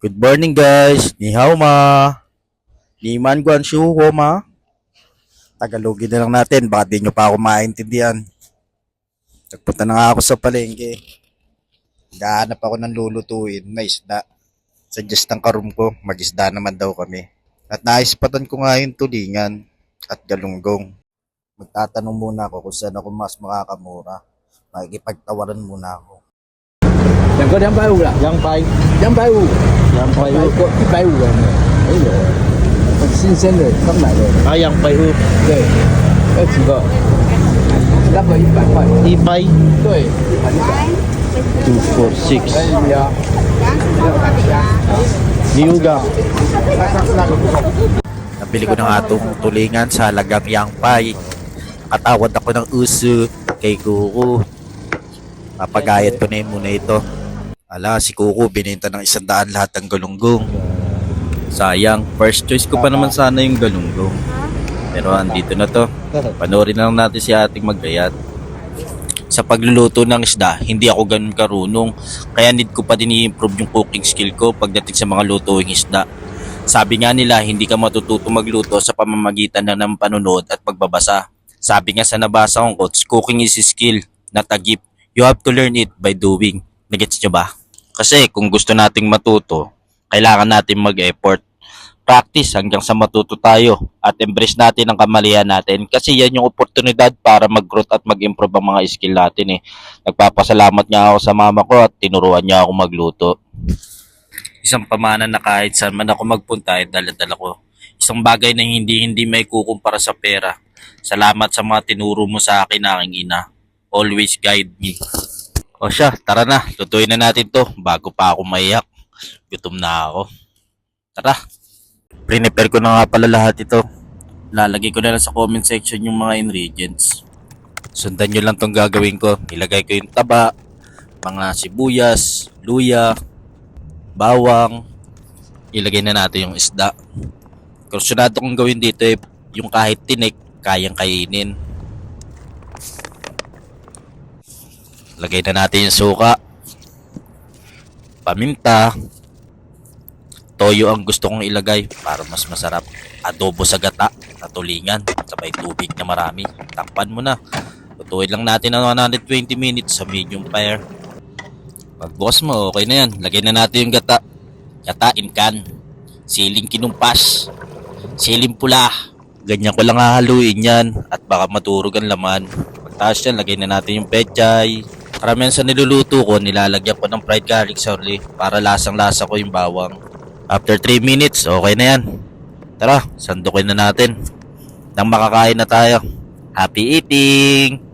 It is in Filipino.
Good morning guys. Ni hao ma. Ni man guan shu ho ma. Tagalogin na lang natin. Baka di nyo pa ako maintindihan. Nagpunta na nga ako sa palengke. Gahanap ako ng lulutuin na isda. Suggest ng karum ko, mag-isda naman daw kami. At naispatan ko nga yung tulingan at galunggong. Magtatanong muna ako kung saan ako mas makakamura. Makikipagtawaran muna ako. 两个250了，250，过150了，没有，很新鲜的，刚来的， Ayang payo. 对，要几个？那个100块， Ipay. 对，100 246. 可以呀， Niyuga. Nabili ko na nga itong tulingan sa halagang yangpay. Nakatawad ako ng uso kay Kuko. Papagayat ko na yun muna ito. Ala, si Kuko binenta ng 100 lahat ng galunggong. Sayang, first choice ko pa naman sana yung galunggong. Pero andito na to. Panoorin na lang natin si ating maggayat. Sa pagluluto ng isda, hindi ako ganun karunong. Kaya need ko pa din i-improve yung cooking skill ko pagdating sa mga lutuing isda. Sabi nga nila, hindi ka matututo magluto sa pamamagitan ng panonood at pagbabasa. Sabi nga sa nabasa kong quotes, cooking is a skill, not a gift. You have to learn it by doing. Nagets nyo ba? Kasi kung gusto nating matuto, kailangan natin mag-effort. Practice hanggang sa matuto tayo at embrace natin ang kamalian natin kasi yan yung oportunidad para mag-growth at mag-improve ang mga skill natin eh. Nagpapasalamat nga ako sa mama ko at tinuruan niya ako magluto. Isang pamana na kahit saan man ako magpunta ay dala-dala ko. Isang bagay na hindi may kukumpara sa pera. Salamat sa mga tinuro mo sa akin, aking ina. Always guide me. O siya, tara na. Lutuin na natin to bago pa ako maiyak. Gutom na ako. Tara. Prepare ko na nga pala lahat ito. Lalagay ko na lang sa comment section yung mga ingredients. Sundan nyo lang tong gagawin ko. Ilagay ko yung taba, mga sibuyas, luya, bawang. Ilagay na natin yung isda. Kursunado kong gawin dito eh, yung kahit tinik, kayang kainin. Lagay na natin yung suka, paminta, toyo ang gusto kong ilagay para mas masarap. Adobo sa gata na tulingan, sabay tubig na marami. Takpan mo na. Lutuin lang natin ng 120 minutes sa medium fire. Pagbukas mo, okay na yan. Lagay na natin yung gata. Gata in can. Siling kinumpas. Siling pula. Ganyan ko lang hahaluin yan at baka maturog ang laman. Pagtaas yan, lagay na natin yung pechay. Karamihan sa niluluto ko, nilalagyan ko ng fried garlic sa uli para lasang-lasa ko yung bawang. After 3 minutes, okay na yan. Tara, sandukin na natin. Nang makakain na tayo. Happy eating!